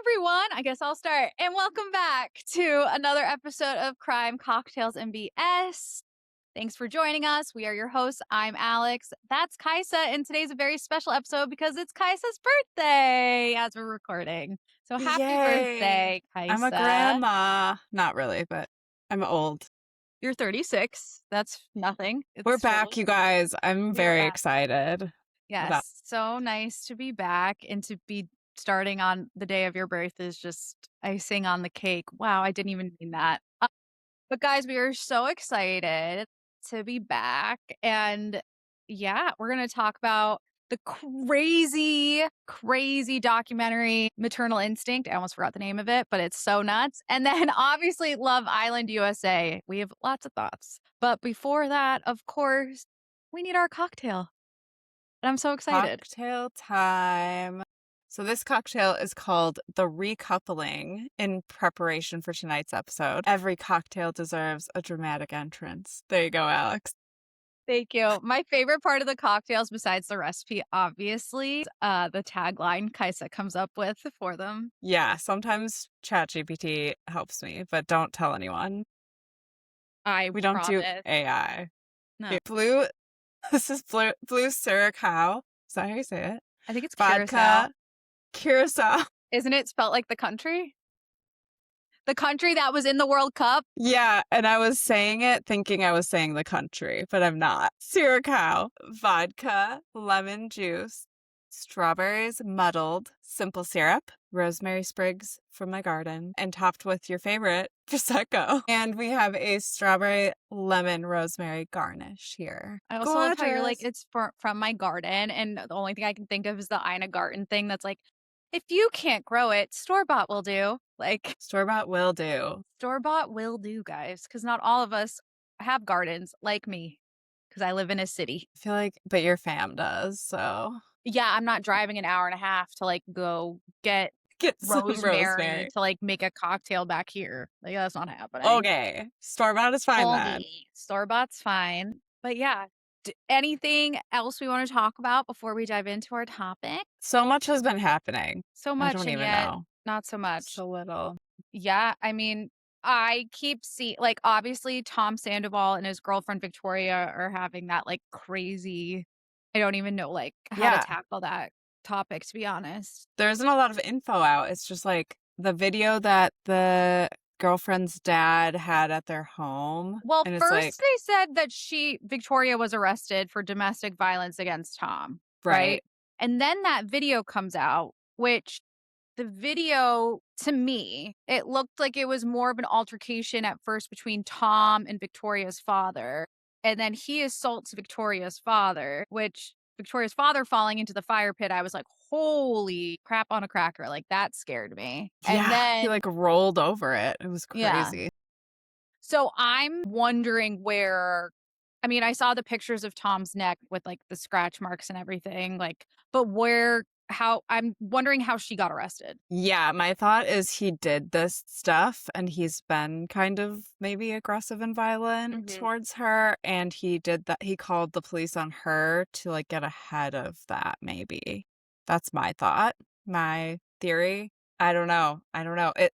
everyone. I guess I'll start. And welcome back to another episode of Crime, Cocktails, and BS. Thanks for joining us. We are your hosts. I'm Alex. That's Kaisa. And today's a very special episode because it's Kaisa's birthday as we're recording. So happy Yay. birthday, I'm a Kaisa. grandma. Not really, but I'm old. You're 36. That's nothing. We're It's back, totally you guys. I'm We are very back. excited. Yes. So nice to be back and to be starting on the day of your birth is just icing on the cake. Wow, I didn't even mean that. But guys, we are so excited to be back. And yeah, we're going to talk about the crazy documentary Maternal Instinct. I almost forgot the name of it, but it's so nuts. And then obviously Love Island USA. We have lots of thoughts. But before that, of course, we need our cocktail. And I'm so excited. Cocktail time. So this cocktail is called the recoupling in preparation for tonight's episode. Every cocktail deserves a dramatic entrance. There you go, Alex. Thank you. My favorite part of the cocktails, besides the recipe, obviously, the tagline Kaisa comes up with for them. Yeah, sometimes ChatGPT helps me, but don't tell anyone. We don't do promise. AI. No. Blue, this is blue Curacao. Is that how you say it? I think it's Vodka, Curacao. Isn't it spelled like the country? The country that was in the World Cup? Yeah, and I was saying it thinking I was saying the country, but I'm not. Curacao, vodka, lemon juice, strawberries muddled, simple syrup, rosemary sprigs from my garden, and topped with your favorite, Prosecco. And we have a strawberry lemon rosemary garnish here. I also love how you're like, Gorgeous. it's from my garden. And the only thing I can think of is the Ina Garten thing that's like, if you can't grow it, store-bought will do. Like, Store-bought will do. store-bought will do, guys, because not all of us have gardens like me, because I live in a city. I feel like, but your fam does, so Yeah, I'm not driving an hour and a half to, like, go get get some rosemary to, like, make a cocktail back here. Like, that's not happening. Okay. Store-bought is fine then. Store-bought's fine. But yeah, anything else we wanna talk about before we dive into our topic? So much has been happening. So I much, don't and even yet know. not so much. So little. Yeah, I mean, I keep like, obviously, Tom Sandoval and his girlfriend Victoria are having that, like, crazy I don't even know, like, how to Yeah. tackle that topic, to be honest. There isn't a lot of info out. It's just like the video that the girlfriend's dad had at their home. Well, And it's first like, they said that Victoria was arrested for domestic violence against Tom, right? And then that video comes out, which the video, to me, it looked like it was more of an altercation at first between Tom and Victoria's father. And then he assaults Victoria's father, which Victoria's father falling into the fire pit, I was like, holy crap on a cracker. Like, that scared me. And yeah, then, he like rolled over it. It was yeah. crazy. So I'm wondering where, I mean, I saw the pictures of Tom's neck with like the scratch marks and everything, like, but I'm wondering how she got arrested. Yeah, my thought is he did this stuff and he's been kind of maybe aggressive and violent towards her. And he did that. He called the police on her to like get ahead of that, maybe. That's my thought, my theory. I don't know.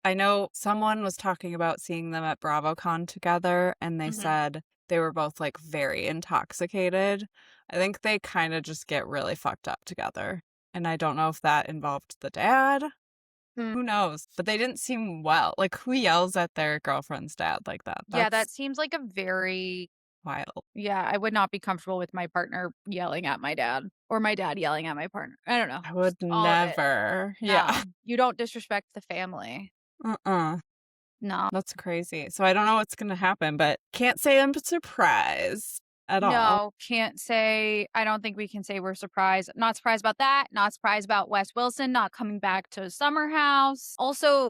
I know someone was talking about seeing them at BravoCon together and they said they were both like very intoxicated. I think they kind of just get really fucked up together. And I don't know if that involved the dad. Who knows? But they didn't seem well. Like, who yells at their girlfriend's dad like that? Yeah, that That's seems like a very, wild. yeah, I would not be comfortable with my partner yelling at my dad or my dad yelling at my partner. I don't know. I would Just all of it. never. No, Yeah. you don't disrespect the family. No. That's crazy. So I don't know what's going to happen, but can't say I'm surprised at all. No, can't say. I don't think we can say we're surprised. Not surprised about that. Not surprised about Wes Wilson not coming back to Summer House. Also,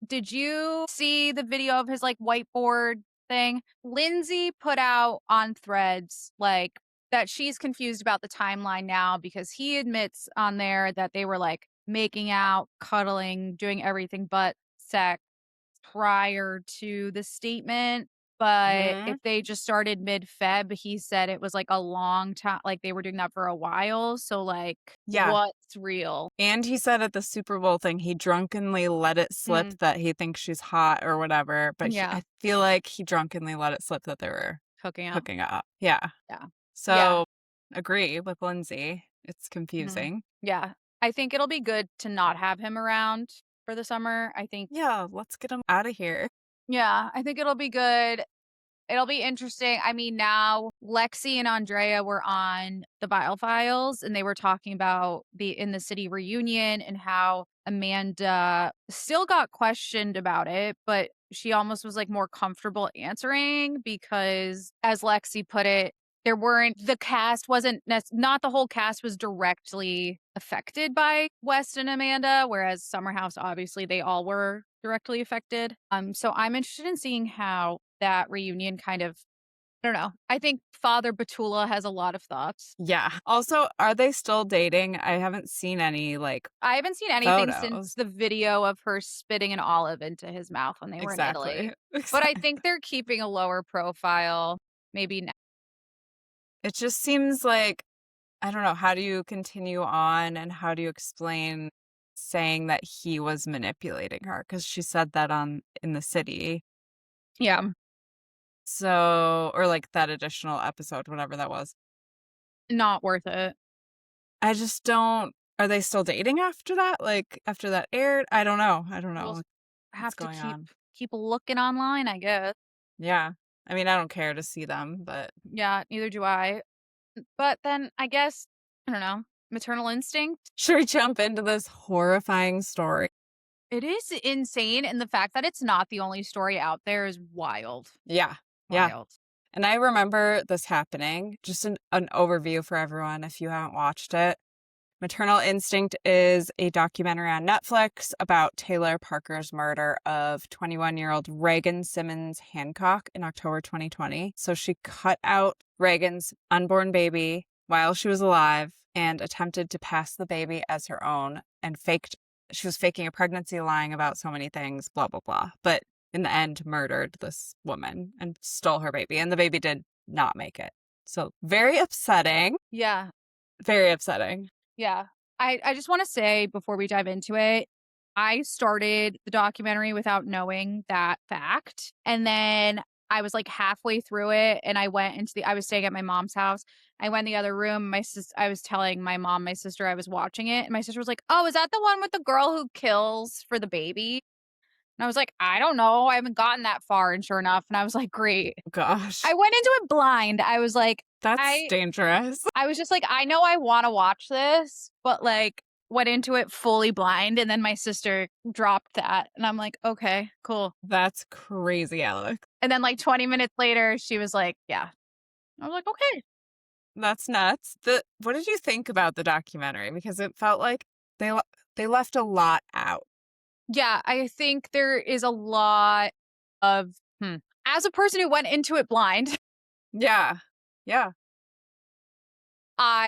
did you see the video of his like whiteboard thing? Lindsay put out on Threads like that she's confused about the timeline now because he admits on there that they were like making out, cuddling, doing everything but sex prior to the statement. But Mhm. if they just started mid-Feb, he said it was, like, a long time like, they were doing that for a while, so, like, Yeah. what's real? And he said at the Super Bowl thing, he drunkenly let it slip Mm, that he thinks she's hot or whatever, but yeah, I feel like he drunkenly let it slip that they were hooking up. hooking up. Yeah. Yeah. Yeah. So, agree with Lindsay. It's Mhm. confusing. Yeah. I think it'll be good to not have him around for the summer. I think Yeah, let's get him out of here. yeah, I think it'll be good. It'll be interesting. I mean, now Lexi and Andrea were on the Vile Files and they were talking about the In the City reunion and how Amanda still got questioned about it, but she almost was like more comfortable answering because, as Lexi put it, there weren't the cast wasn't not the whole cast was directly affected by West and Amanda, whereas Summer House obviously they all were directly affected. So I'm interested in seeing how that reunion kind of I don't know. I think Father Batula has a lot of thoughts. Yeah. Also, are they still dating? I haven't seen any like I haven't seen anything since photos. the video of her spitting an olive into his mouth when they were in Exactly. Italy. But I Exactly. think they're keeping a lower profile. Maybe It just seems like I don't know, how do you continue on and how do you explain saying that he was manipulating her? Because she said that on In the City. yeah, So or, like, that additional episode, whatever that was. not worth it. I just don't are they still dating after that? Like, after that aired? I don't We'll know s- what's have to going on. keep looking online, I guess. Yeah. I mean, I don't care to see them, but Yeah, neither do I. But then I guess I don't know. Maternal instinct. should we jump into this horrifying story? It is insane, and the fact that it's not the only story out there is wild. Yeah. Yeah. Wild. And I remember this happening. Just an overview for everyone if you haven't watched it. Maternal Instinct is a documentary on Netflix about Taylor Parker's murder of 21-year-old Reagan Simmons Hancock in October 2020. So she cut out Reagan's unborn baby while she was alive and attempted to pass the baby as her own and she was faking a pregnancy, lying about so many things, blah, blah, blah. But in the end, murdered this woman and stole her baby. And the baby did not make it. So very upsetting. Yeah. Very upsetting. Yeah. I just wanna say before we dive into it, I started the documentary without knowing that fact, and then I was, like, halfway through it, and I was staying at my mom's house. I went in the other room, I was telling my mom, my sister I was watching it, and my sister was like, "Oh, is that the one with the girl who kills for the baby?" And I was like, "I don't know, I haven't gotten that far," and sure enough, and I was like, "Great." Gosh, I went into it blind. I was like, that's I dangerous. I was just like, "I know I wanna watch this," but, like, went into it fully blind, and then my sister dropped that, and I'm like, "Okay, cool." That's crazy, Alex. And then, like, 20 minutes later, she was like, "Yeah." I was like, "Okay." That's nuts. What did you think about the documentary? Because it felt like they le they left a lot out. Yeah, I think there is a lot of as a person who went into it blind, Yeah. Yeah. I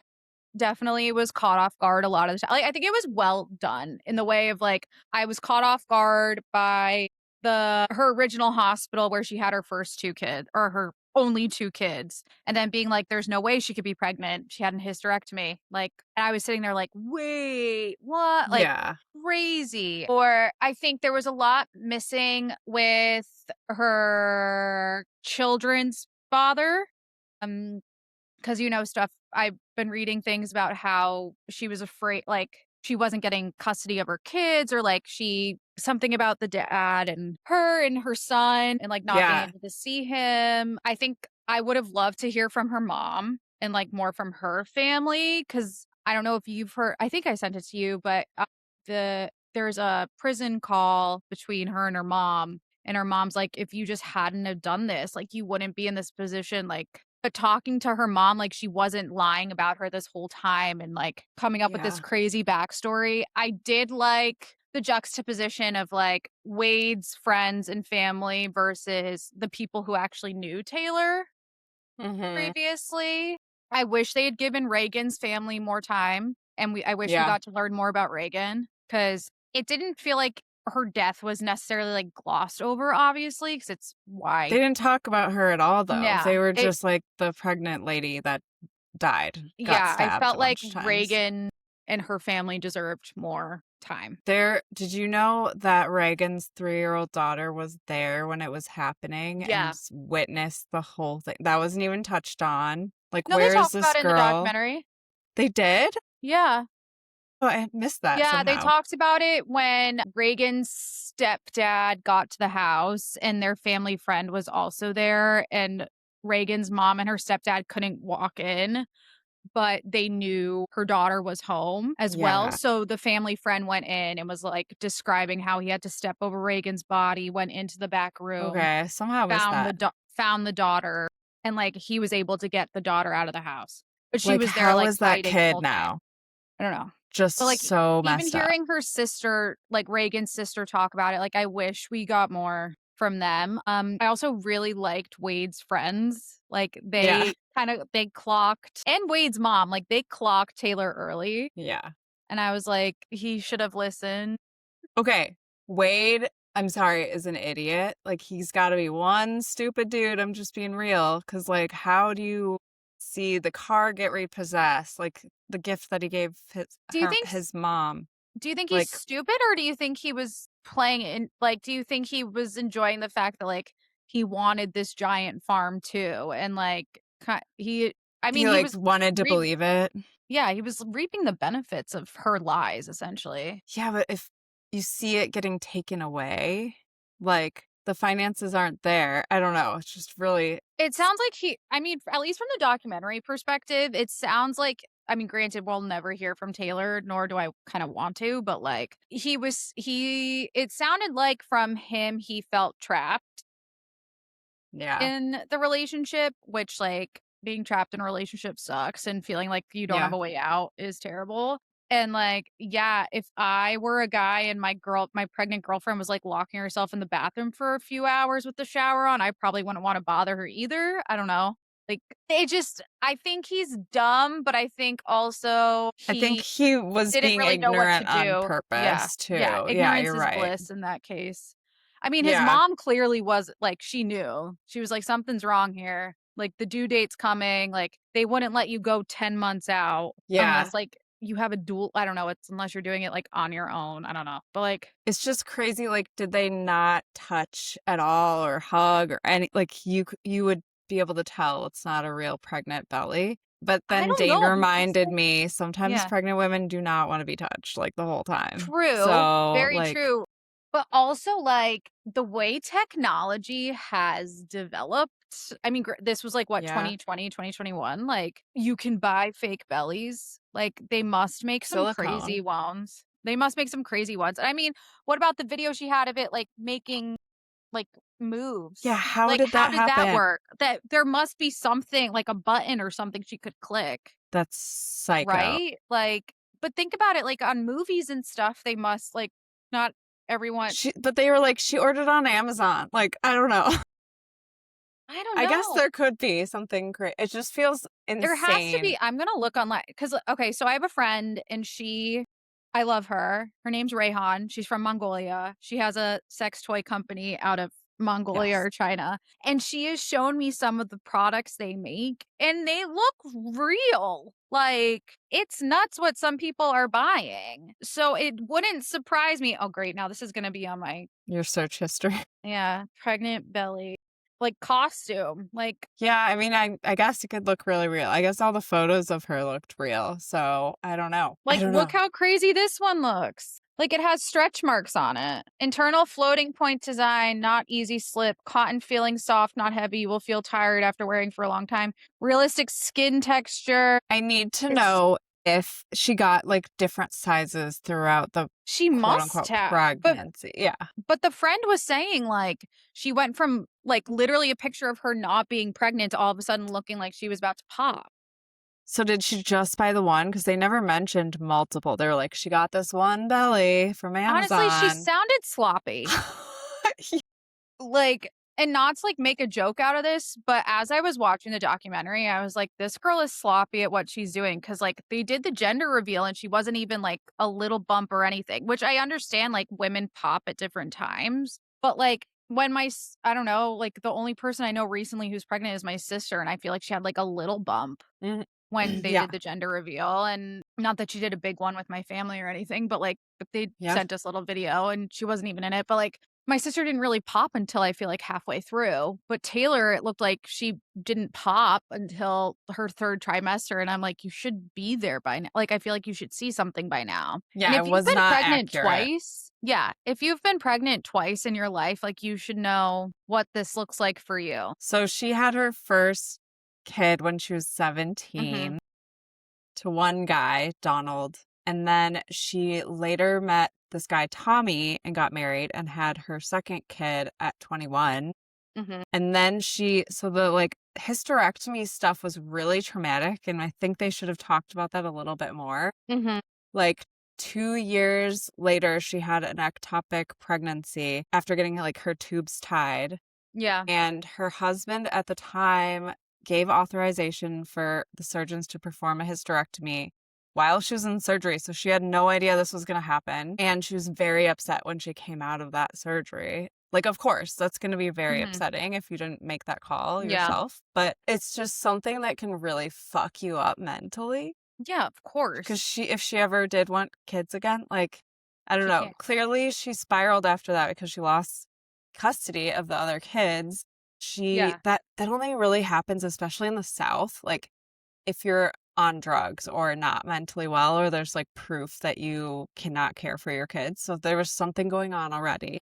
definitely was caught off guard a lot of the time. Like, I think it was well done in the way of, like, I was caught off guard by her original hospital where she had her first 2 kids or her only 2 kids, and then being like, "There's no way she could be pregnant. She had an hysterectomy." Like, and I was sitting there like, "Wait, what?" Like, Yeah. crazy. Or I think there was a lot missing with her children's father. Um 'Cause, stuff I've been reading things about how she was afraid like, she wasn't getting custody of her kids or, like, something about the dad and her son and, like, not being Yeah. able to see him. I think I would have loved to hear from her mom and, like, more from her family. Because I don't know if you've heard I think I sent it to you, but, there's a prison call between her and her mom's like, "If you just hadn't have done this, like, you wouldn't be in this position," like but talking to her mom like she wasn't lying about her this whole time and, like, coming up with this Yeah. crazy backstory. I did like the juxtaposition of, like, Wade's friends and family versus the people who actually knew Taylor Mhm. previously. I wish they had given Reagan's family more time, and I wish we Yeah. got to learn more about Reagan because it didn't feel like her death was necessarily, like, glossed over, obviously, because it's They why. didn't talk about her at all, though. Yeah, They were it just like the pregnant lady that died, got yeah, I stabbed felt a like bunch of times. Reagan and her family deserved more time. Did you know that Reagan's 3-year-old daughter was there when it was happening and Yeah. witnessed the whole thing? That wasn't even touched on. Like, No, they where is talked this about it in the girl? documentary. They did? Yeah. Oh, I missed that Yeah, they somehow. talked about it when Reagan's stepdad got to the house and their family friend was also there, and Reagan's mom and her stepdad couldn't walk in, but they knew her daughter was home as well, Yeah. so the family friend went in and was, like, describing how he had to step over Reagan's body, went into the back room, Okay, I somehow missed that. found the daughter, and, like, he was able to get the daughter out of the house, but she Like, was there, how like, is that hiding the kid whole time. now? I don't know. But, Just like, so even messed up. hearing her sister, like, Reagan's sister talk about it, like, I wish we got more from them. I also really liked Wade's friends. Like, Yeah. they clocked and Wade's mom, like, they clocked Taylor early, Yeah. and I was like, "He should have listened." Okay, Wade, I'm sorry, is an idiot. Like, he's gotta be one stupid dude, I'm just being real. Cause like, how do you see the car get repossessed? Like, the gift that he gave Do you think his mom. do you think he's Like, stupid, or do you think he was playing in like, do you think he was enjoying the fact that, like, he wanted this giant farm too, and, like, I mean, he, he like, was wanted to re believe it. yeah, he was reaping the benefits of her lies, essentially. Yeah, but if you see it getting taken away, like, the finances aren't there. I don't know, it's just really It sounds like I mean, at least from the documentary perspective, it sounds like I mean, granted, we'll never hear from Taylor, nor do I kind of want to, but, like, it sounded like from him, he felt trapped yeah. in the relationship, which, like, being trapped in a relationship sucks and feeling like you don't have Yeah. a way out is terrible. And, like, yeah, if I were a guy and my pregnant girlfriend was, like, locking herself in the bathroom for a few hours with the shower on, I probably wouldn't wanna bother her either. I don't know. Like, I think he's dumb, but I think also I think he he was didn't being really know what to ignorant on do. Yeah, purpose yeah, too. Yeah, ignorance you're is right. bliss in that case. I mean, his Yeah. mom clearly was like, she knew. She was like, "Something's wrong here. Like, the due date's coming, like, they wouldn't let you go 10 months out Yeah. unless, like, you have a dual I don't know, it's unless you're doing it, like, on your own, I don't know." But, like, It's just crazy, like, did they not touch at all or hug or any like, you would be able to tell it's not a real pregnant belly. But I then don't Dane know because, reminded like me sometimes yeah. pregnant women do not wanna be touched, like, the whole time. True, So, very like true. But also, like, the way technology has developed, I mean, this was like what, yeah, 2020, 2021. Like, you can buy fake bellies. Like, they must make some crazy silicone. ones. They must make some crazy ones. I mean, what about the video she had of it, like, making, like, Yeah, moves? how Like, did how that did that happen? work? That there must be something, like a button or something she could click. That's psycho. Right? Like, but think about it, like, on movies and stuff, they must, like, not everyone But they were like, "She ordered on Amazon." Like, I don't know. I don't I guess know. there could be something it just feels There has to insane. be I'm gonna look online because okay, so I have a friend and I love her. Her name's Rayhan. She's from Mongolia. She has a sex toy company out of Mongolia Yes. or China, and she has shown me some of the products they make, and they look real. Like, it's nuts what some people are buying. So it wouldn't surprise me. Oh, great. Now this is gonna be on my Your search history. yeah, pregnant belly, like, costume. Like Yeah, I mean, I guess it could look really real. I guess all the photos of her looked real, so I don't know. I Like, don't look know. how crazy this one looks. Like, it has stretch marks on it. Internal floating point design, not easy slip. Cotton feeling soft, not heavy. You will feel tired after wearing for a long time. Realistic skin texture. I need to It's know if she got, like, different sizes throughout the she quote must unquote have. pregnancy. Yeah. But the friend was saying, like, she went from, like, literally a picture of her not being pregnant to all of a sudden looking like she was about to pop. So did she just buy the one? Because they never mentioned multiple. They were like, "She got this one belly from Honestly, she Amazon." sounded sloppy. Like, And not to, like, make a joke out of this, but as I was watching the documentary, I was like, "This girl is sloppy at what she's doing." Because like, they did the gender reveal, and she wasn't even, like, a little bump or anything, which I understand, like, women pop at different times, but, like, when I don't know, like, the only person I know recently who's pregnant is my sister, and I feel like she had, like, a little bump Mhm. when they Yeah. did the gender reveal, and not that she did a big one with my family or anything, but, like, they Yep. sent us a little video, and she wasn't even in it, but, like, my sister didn't really pop until I feel like halfway through, but Taylor, it looked like she didn't pop until her 3rd trimester, and I'm like, "You should be there by now." Like, I feel like you should see something by now. And Yeah, if it you've was been not pregnant accurate. twice yeah, if you've been pregnant twice in your life, like, you should know what this looks like for you. So she had her first kid when she was Mhm, 17 to one guy, Donald, and then she later met this guy, Tommy, and got married and had her second kid at 21. mhm, And then so the, like, hysterectomy stuff was really traumatic, and I think they should have talked about that a little bit more. mhm. Like, 2 years later, she had an ectopic pregnancy after getting, like, her tubes tied, Yeah, and her husband at the time gave authorization for the surgeons to perform a hysterectomy while she was in surgery, so she had no idea this was gonna happen, and she was very upset when she came out of that surgery. Like, of course, that's gonna be very mhm. upsetting if you didn't make that call Yeah. yourself, but it's just something that can really fuck you up mentally. Yeah, of 'Cause course. if she ever did want kids again, like, I don't She know, can't. clearly she spiraled after that because she lost custody of the other kids. Yeah, That only really happens, especially in the South, like, if you're on drugs or not mentally well, or there's, like, proof that you cannot care for your kids, so there was something going on already.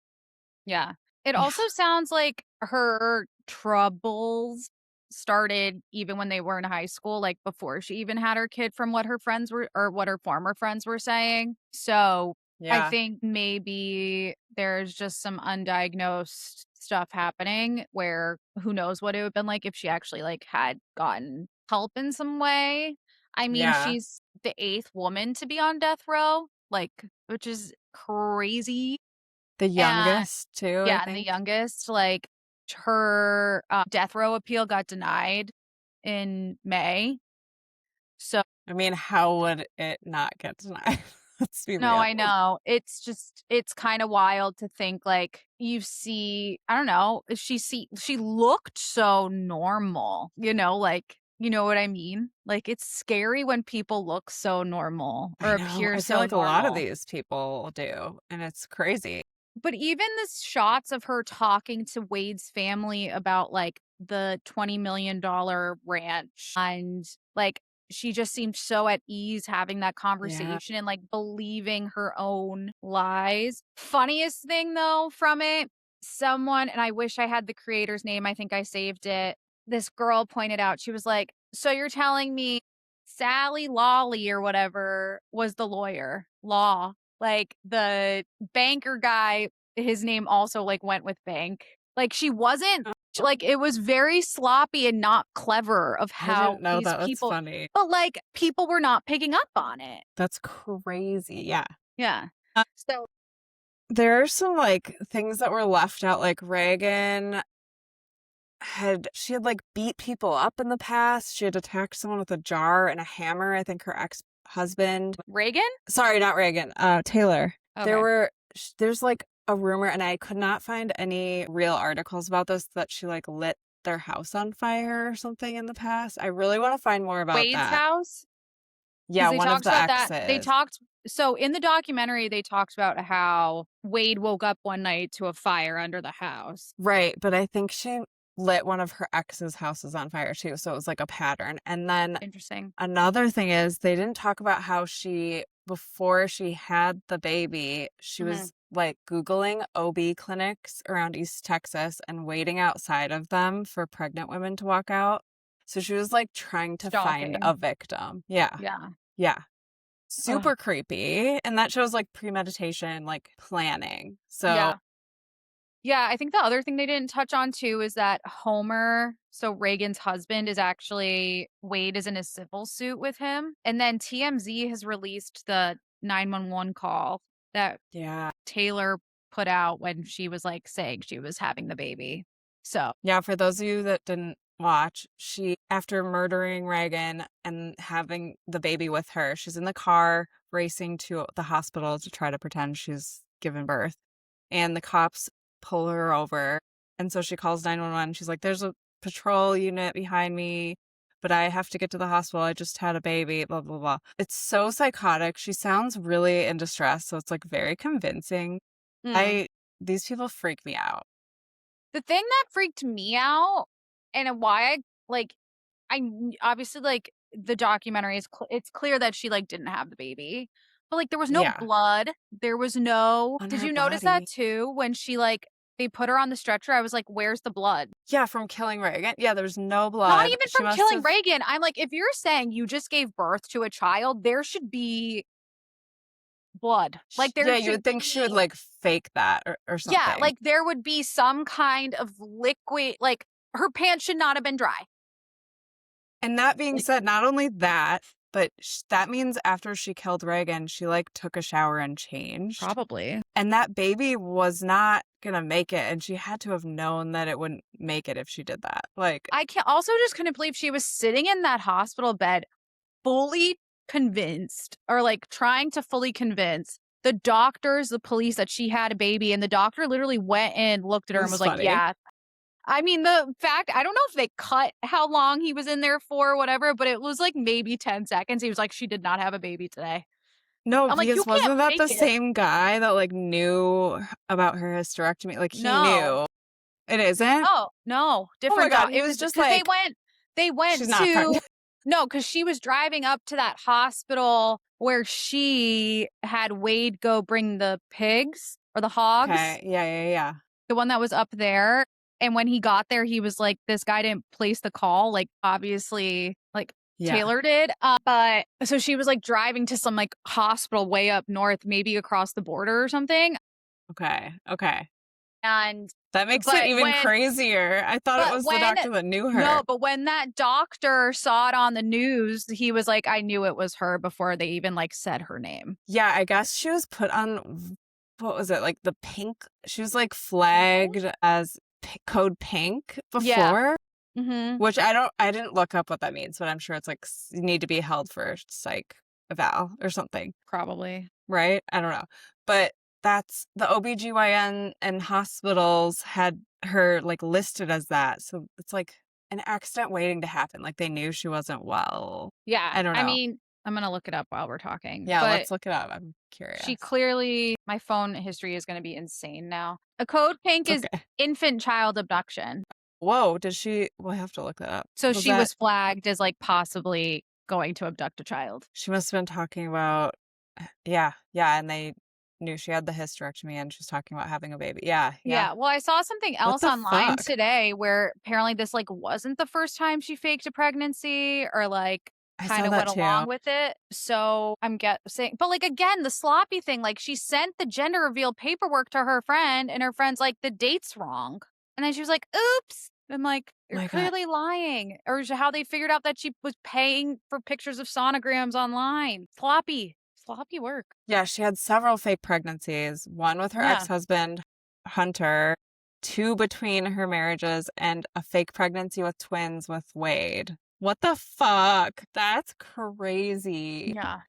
yeah. It Yeah. also sounds like her troubles started even when they were in high school, like, before she even had her kid from what her friends were or what her former friends were saying. So, I Yeah. think maybe there's just some undiagnosed stuff happening where who knows what it would've been like if she actually, like, had gotten help in some way. I mean, Yeah. she's the 8th woman to be on death row, like, which is crazy. The And youngest too, I yeah, and the think. youngest, like, her, death row appeal got denied in May. So I mean, how would it not get denied? Let's be no, real. I know. It's just it's kinda wild to think, like, you see I don't know, she looked so normal, like, you know what I mean? Like, it's scary when people look so normal or I know, appear I feel so like a lot of normal. these people do, and it's crazy. But even the shots of her talking to Wade's family about, like, the $20 million ranch and, like, she just seemed so at ease having that Yeah. conversation and, like, believing her own lies. Funniest thing, though, from it, someone and I wish I had the creator's name, I think I saved it. This girl pointed out, she was like, "So you're telling me Sally Lawley or whatever was the lawyer, Law, like, the banker guy, his name also, like, went with bank. Like, she wasn't like, it was very sloppy and not clever of I how didn't know these that, that's people funny. but, like, people were not picking up on it. That's crazy, yeah. Yeah. Uh, So there are some, like, things that were left out, like, Reagan she had, like, beat people up in the past, she had attacked someone with a jar and a hammer, I think her ex-husband. Reagan? Sorry, not Reagan, Taylor. Okay. There's, like, a rumor, and I could not find any real articles about this, that she, like, lit their house on fire or something in the past. I really wanna find more about Wade's that. house? Yeah, Because they one of talked the about that they exes. talked so in the documentary, they talked about how Wade woke up one night to a fire under the house. Right, but I think she lit one of her ex's houses on fire too, so it was like a pattern. And then Interesting. another thing is they didn't talk about how before she had the baby, she Mhm. was like Googling OB clinics around East Texas and waiting outside of them for pregnant women to walk out. So she was like trying to find Stalking. a victim. Yeah. Yeah. Yeah. Ugh. Super creepy. And that shows like premeditation, like planning. So, Yeah. Yeah, I think the other thing they didn't touch on too is that Homer, so Reagan's husband, is actually Wade is in a civil suit with him. And then TMZ has released the 911 call that yeah. Taylor put out when she was like saying she was having the baby. So yeah, for those of you that didn't watch, she, after murdering Reagan and having the baby with her, she's in the car racing to the hospital to try to pretend she's given birth. And the cops pull her over. And so she calls 911. She's like, there's a patrol unit behind me, but I have to get to the hospital. I just had a baby, blah, blah, blah. It's so psychotic. She sounds really in distress. So it's like very convincing. mm. These people freak me out. The thing that freaked me out and why obviously, like, the documentary is it's clear that she, like, didn't have the baby, but, like, there was no Yeah. blood, there was no On did her you notice that body. too when she, like they put her on the stretcher? I was like, "Where's the blood?" Yeah, from killing Reagan. Yeah, there's no Not blood. even She from must killing have. Reagan, I'm like, if you're saying you just gave birth to a child, there should be blood. Like, there Yeah, you should would think she would, be like, fake that or yeah, something. like, there would be some kind of liquid like, her pants should not have been dry. And that being Like, said, not only that, but that means after she killed Reagan, she, like, took a shower and changed. probably. And that baby was not gonna make it, and she had to have known that it wouldn't make it if she did that. Like, I can also just couldn't believe she was sitting in that hospital bed fully convinced or, like, trying to fully convince the doctors, the police that she had a baby, and the doctor literally went in, looked at it her, and was was like, funny. "Yeah." I mean, the fact I don't know if they cut how long he was in there for or whatever, but it was, like, maybe 10 seconds. He was like, "She did not have a baby today." No, I'm like, "You because can't wasn't that fake the it." same guy that, like, knew about her hysterectomy? Like, he No. knew. It isn't? Oh, no, Oh my different god, doc it was just because like, they she's went not to pregnant. no, because she was driving up to that hospital where she had Wade go bring the pigs or the hogs, Okay, yeah, yeah, yeah. the one that was up there, and when he got there, he was like, "This guy didn't place the call," like, obviously, like, Yeah. Taylor did, but so she was, like, driving to some, like, hospital way up north, maybe across the border or something, Okay, okay. and That makes it but even when crazier. I thought it But was the when doctor that knew her. no, but when that doctor saw it on the news, he was like, "I knew it was her before they even, like, said her name." Yeah, I guess she was put on what was it, like, the pink she was, like, Mhm. flagged as p code pink Yeah. before, Mhm. which I didn't look up what that means, but I'm sure it's, like, you need to be held for psych eval or something, Probably. right? I don't know. But that's the OBGYN and hospitals had her, like, listed as that, so it's, like, an accident waiting to happen, like, they knew she wasn't well. Yeah. I don't I know. mean, I'm gonna look it up while we're talking, Yeah, but let's look it up, I'm she curious. clearly my phone history is gonna be insane now. A code pink It's is okay. infant child abduction. Whoa, did she we'll have to look that up. So Was she that was flagged as, like, possibly going to abduct a child. she must have been talking about yeah, yeah, and they knew she had the hysterectomy and she was talking about having a baby. Yeah, yeah. Yeah, well, I saw something What else the online fuck? today where apparently this, like, wasn't the first time she faked a pregnancy or, like, I saw kinda that went too. along with it, so I'm guessing but, like, again, the sloppy thing, like, she sent the gender reveal paperwork to her friend, and her friend's like, "The date's wrong," and then she was like, "Oops." I'm like, "You're My god. clearly lying," or is how they figured out that she was paying for pictures of sonograms online. Sloppy, sloppy work. Yeah, she had several fake pregnancies, one with her Yeah. ex-husband, Hunter, 2 between her marriages, and a fake pregnancy with twins with Wade. What the fuck? That's crazy. Yeah.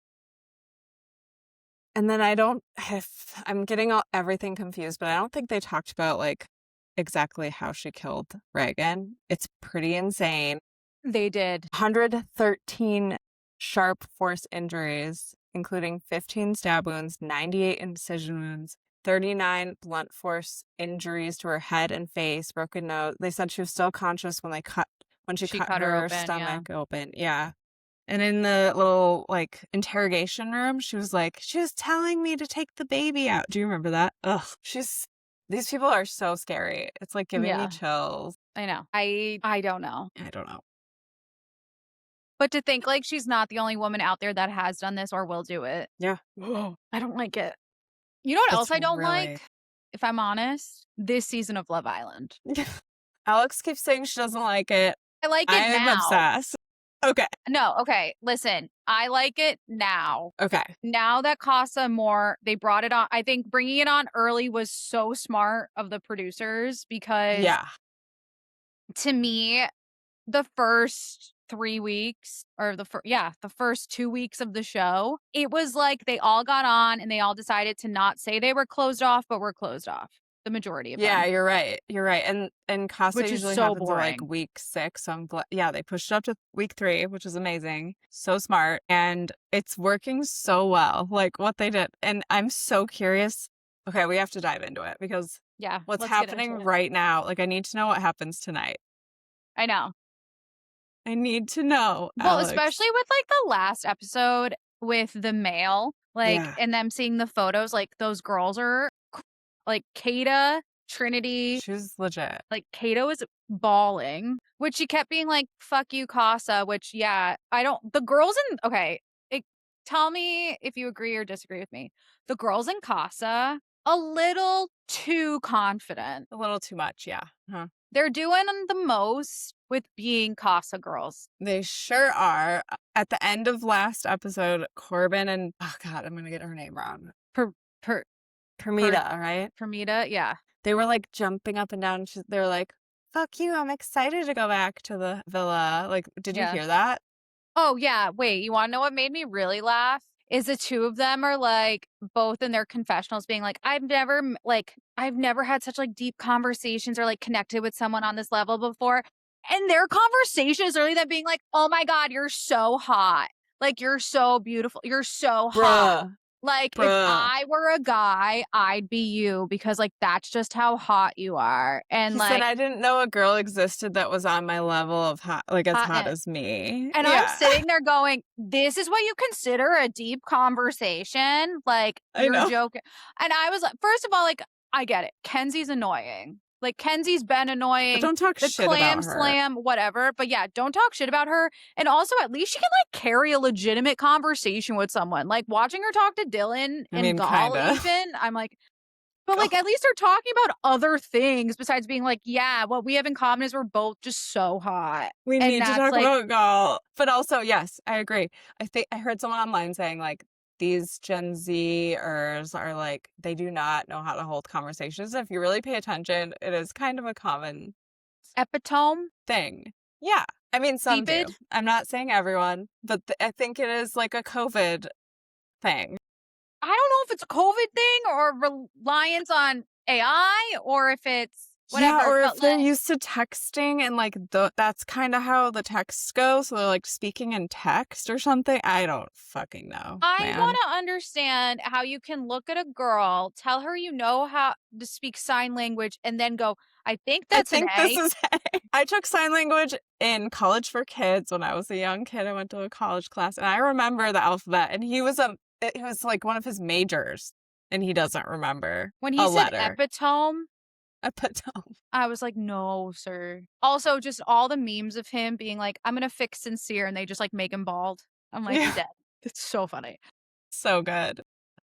And then I don't if I'm getting everything confused, but I don't think they talked about, like, exactly how she killed Reagan. It's pretty insane. They did. 113 sharp force injuries, including 15 stab wounds, 98 incision wounds, 39 blunt force injuries to her head and face, broken nose. They said she was still conscious when she She cut cut her her open, yeah. stomach open. Yeah. And in the little, like, interrogation room, she was like, "She was telling me to take the baby out." Do you remember that? Ugh. These people are so scary. It's, like, giving me Yeah, chills. I know. I don't know. I don't know. But to think, like, she's not the only woman out there that has done this or will do it. Yeah. I don't like it. You know what else It's I don't really like? If I'm honest? This season of Love Island. Alex keeps saying she doesn't like it. I like it I'm now. obsessed. Okay. No, okay, listen. I like it now. Okay. Now that Casa More, they brought it on. I think bringing it on early was so smart of the producers because Yeah. to me, the first 3 weeks or the first 2 weeks of the show, it was like they all got on and they all decided to not say they were closed off, but were closed off, the majority of Yeah, them, you're right, you're right, and Casa which is usually so happens at, like, boring. week 6, so I'm glad yeah, they pushed it up to week 3, which is amazing, so smart, and it's working so well, like, what they did, and I'm so curious. Okay, we have to dive into it because Yeah, what's let's get into happening it. right now, like, I need to know what happens tonight. I know. I need to know, Well, Alex. especially with, like, the last episode with the male, like, Yeah, and them seeing the photos, like, those girls are like, Kata, Trinity, she was legit. like, Kato was bawling, which she kept being like, "Fuck you, Casa," which, yeah, I don't the girls in okay, it tell me if you agree or disagree with me. The girls in Casa, a little too confident. A little too much, yeah, uh-huh. They're doing the most with being Casa girls. They sure are. At the end of last episode, Corbin and oh god, I'm gonna get her name wrong. Per per per Permita, right? Permita, yeah. They were, like, jumping up and down, they were like, "Fuck you, I'm excited to go back to the villa." Like, did you Yeah. hear that? Oh, yeah, wait, you wanna know what made me really laugh? Is the 2 of them are, like, both in their confessionals being like, I've never had such, like, deep conversations or, like, connected with someone on this level before." And their conversation is literally them being like, "Oh my god, you're so hot. Like, you're so beautiful. You're so hot. Bruh, Like, if bruh. I were a guy, I'd be you because, like, that's just how hot you are." And, He said, like, "I didn't know a girl existed that was on my level of hot like, as hot hotness. as me." And I'm Yeah, sitting there going, "This is what you consider a deep conversation? Like, I you're know. joking." And I was like, first of all, like, I get it. Kenzie's annoying. Like, Kenzie's been But annoying. don't talk The shit clam about her. slam, whatever. But yeah, don't talk shit about her. And also, at least she can, like, carry a legitimate conversation with someone. Like, watching her talk to Dylan I and mean, Gall, kinda. even, I'm like, but, like, Go. at least they're talking about other things besides being like, yeah, what we have in common is we're both just so hot. We And need to that's talk like, about golf. But also, yes, I agree. I think I heard someone online saying, like, these Gen Zers are like, they do not know how to hold conversations. If you really pay attention, it is kind of a common epitome, thing. Yeah. I mean, some stupid. do. I'm not saying everyone, but I think it is like a COVID thing. I don't know if it's a COVID thing or reliance on AI or if it's Yeah, whatever, or if but, they're like, used to texting and like that's kind of how the texts go. So they're like speaking in text or something. I don't fucking know, I man. wanna understand how you can look at a girl, tell her you know how to speak sign language, and then go, "I think I that's an think this A." is I took sign language in college for kids when I was a young kid. I went to a college class and I remember the alphabet and it was like one of his majors and he doesn't remember When he a said letter. epitome, I put down. I was like, "No, sir." Also, just all the memes of him being like, "I'm gonna fix sincere," and they just, like, make him bald. I'm like, Yeah, "Dead." It's so funny. so good.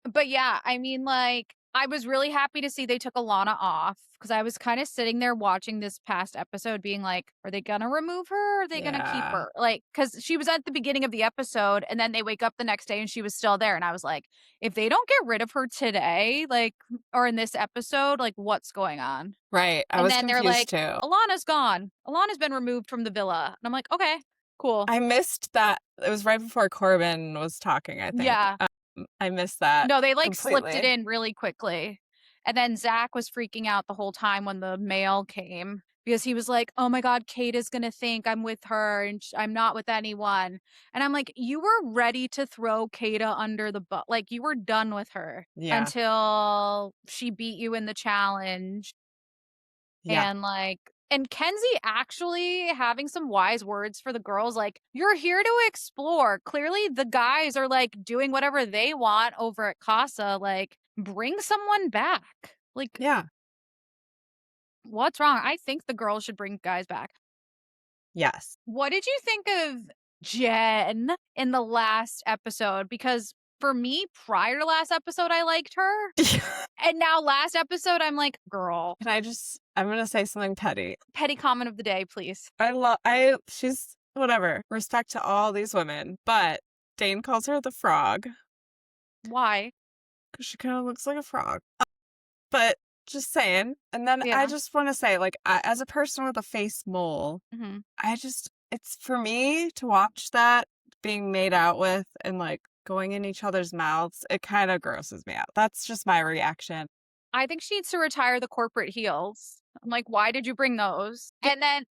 But yeah, I mean, like, I was really happy to see they took Alana off because I was kind of sitting there watching this past episode being like, are they gonna remove her or are they gonna keep Yeah. her? Like, because she was at the beginning of the episode and then they wake up the next day and she was still there. And I was like, if they don't get rid of her today, like, or in this episode, like, what's going on? Right. I And was then they're confused like, too. Alana's gone. Alana's been removed from the villa. And I'm like, okay, cool. I missed that. It was right before Corbin was talking, I think. Yeah. I missed that No, they, like, slipped it completely. in really quickly, and then Zach was freaking out the whole time when the mail came because he was like, "Oh my god, Kate is gonna think I'm with her and I'm not with anyone," and I'm like, "You were ready to throw Kata under the bus, like, you were done with her Yeah. until she beat you in the challenge." Yeah. And, like, and Kenzie actually having some wise words for the girls, like, "You're here to explore. Clearly, the guys are, like, doing whatever they want over at Casa. Like, bring someone back. Like, Yeah. what's wrong?" I think the girls should bring guys back. Yes. What did you think of Jen in the last episode? Because for me, prior to last episode, I liked her. And now last episode, I'm like, girl, I'm gonna say something petty. petty comment of the day, please. She's whatever. Respect to all these women, but Dane calls her the frog Why? because she kind of looks like a frog. But Just saying. And then I Yeah. just wanna say, like, as a person with a face mole, Mhm. it's for me to watch that being made out with and, like, going in each other's mouths, it kinda grosses me out. That's just my reaction. I think she needs to retire the corporate heels. I'm like, "Why did you bring those?" Yeah. And then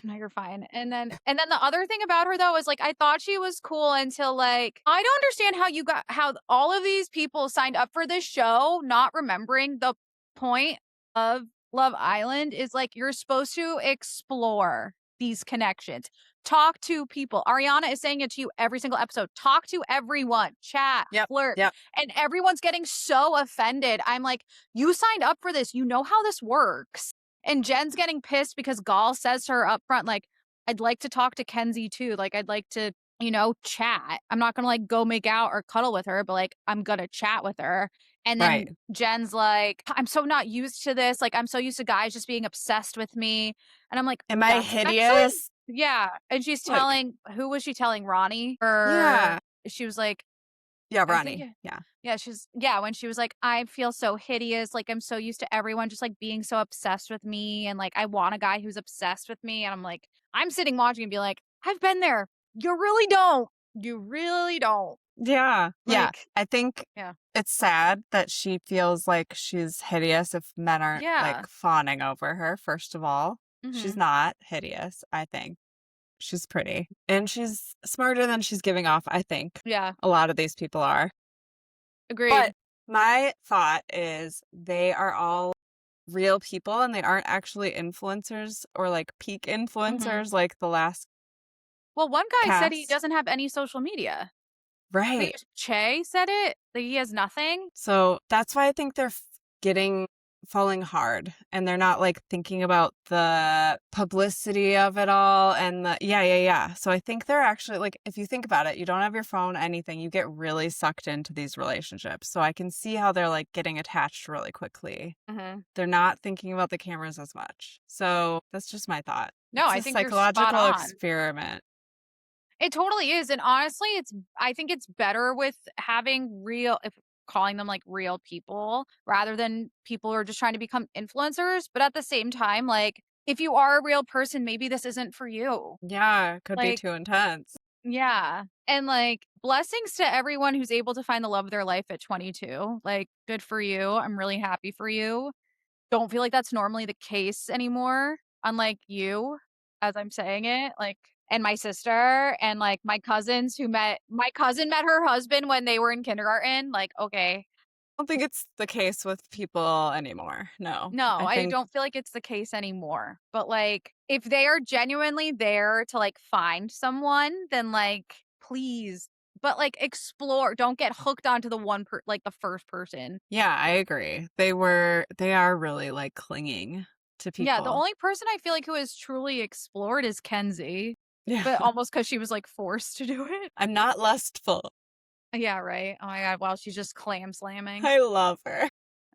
no, you're fine. And then the other thing about her though is like I thought she was cool until like I don't understand how all of these people signed up for this show not remembering the point of Love Island is like you're supposed to explore these connections. Talk to people. Ariana is saying it to you every single episode. Talk to everyone, chat, Yep, flirt. yep. And everyone's getting so offended. I'm like, you signed up for this. You know how this works. And Jen's getting pissed because Gall says to her up front, like, I'd like to talk to Kenzie too. Like, I'd like to, chat. I'm not gonna like go make out or cuddle with her, but like, I'm gonna chat with her. And then Right. Jen's like, I'm so not used to this. Like, I'm so used to guys just being obsessed with me. And I'm like, Am I that's actually, hideous? yeah. And she's Like, telling, who was she telling? Ronnie? Or yeah. she was like, Yeah, I think Ronnie. yeah. Yeah. Yeah, when she was like, "I feel so hideous, like, I'm so used to everyone just, like, being so obsessed with me, and, like, I want a guy who's obsessed with me," and I'm like I'm sitting watching and be like, "I've been there. You really don't. You really don't." Yeah. Yeah. Like I think yeah. it's sad that she feels like she's hideous if men aren't, Yeah. like, fawning over her, first of all. She's Mhm. not hideous, I think. She's pretty, and she's smarter than she's giving off, I think. Yeah. A lot of these people are. Agreed. But my thought is they are all real people, and they aren't actually influencers or, like, peak Mhm. influencers like the last Well, one guy said he cast. doesn't have any social media. I think Right. it was Che said it, that he has nothing. So, that's why I think they're getting falling hard, and they're not, like, thinking about the publicity of it all and the yeah, yeah, yeah. So I think they're actually like, if you think about it, you don't have your phone, anything, you get really sucked into these relationships. So I can see how they're, like, getting attached really quickly. Mhm. They're not thinking about the cameras as much. So that's just my thought. No, It's I a think you're spot psychological on. experiment. It totally is, and honestly, I think it's better with having real if calling them, like, real people rather than people who are just trying to become influencers, but at the same time, like, if you are a real person, maybe this isn't for you. Yeah, it could be Like too intense. yeah, and, like, blessings to everyone who's able to find the love of their life at 22, like, good for you, I'm really happy for you. Don't feel like that's normally the case anymore, unlike you, as I'm saying it, like and my sister and, like, my cousin met her husband when they were in kindergarten, like, okay. I don't think it's the case with people anymore. No. No, I I think don't feel like it's the case anymore, but, like, if they are genuinely there to, like, find someone, then, like, please but, like, explore, don't get hooked onto the the first person. yeah, I agree. They are really, like, clinging to Yeah, the people. only person I feel like who has truly explored is Kenzie, Yeah. but almost because she was, like, forced to do it. I'm not lustful. Yeah, right. Oh my god, wow, she's just clam slamming. I love her.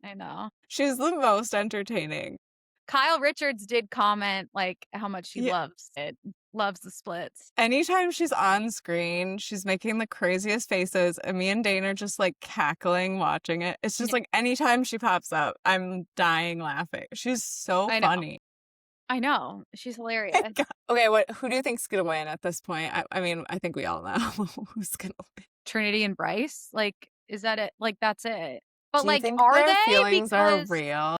I know. She's the most entertaining. Kyle Richards did comment, like, how much she Yeah. loves it, loves the splits. Anytime she's on screen, she's making the craziest faces, and me and Dane are just, like, cackling watching it. It's just, Yeah, like, anytime she pops up, I'm dying laughing. She's so I know. funny. I know. She's My hilarious. God. Okay, who do you think's gonna win at this point? I mean, I think we all know who's gonna win. Trinity and Bryce, like, is that it? Like, that's it. But, Do you like, think are their they? feelings are Because real?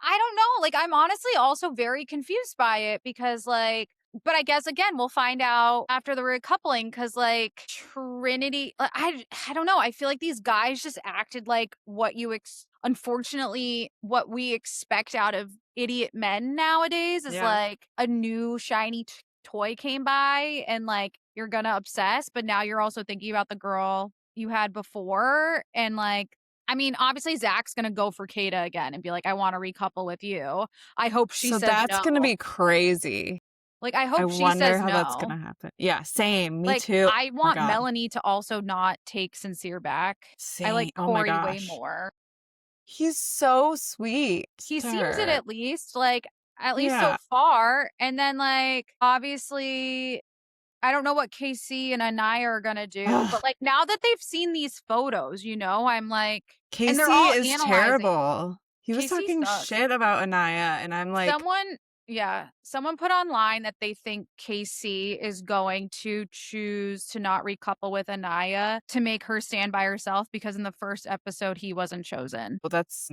I don't know, like, I'm honestly also very confused by it because, like but I guess, again, we'll find out after the recoupling because like, Trinity I don't know, I feel like these guys just acted like what you unfortunately, what we expect out of idiot men nowadays is, Yeah. like, a new shiny toy came by and, like, you're gonna obsess, but now you're also thinking about the girl you had before, and, like, I mean, obviously, Zach's gonna go for Kata again and be like, "I wanna recouple with you." I hope she So says that's no. gonna be crazy. Like, I I hope she wonder says how that's no. gonna happen. Yeah, same, me Like, too. Oh I my want god. Melanie to also not take Sincere back. I Same. like Oh my Corey way gosh. more. He's so sweet He to seems it her. at least, like, at least so Yeah. far, and then, like, obviously, I don't know what KC and Anaya are gonna do, Ugh, but, like, now that they've seen these photos, I'm like and they're Casey all is analyzing. terrible. He was Casey talking sucks. shit about Anaya, and I'm like, Someone yeah, someone put online that they think Casey is going to choose to not recouple with Anaya to make her stand by herself because in the first episode, he wasn't chosen. well, that's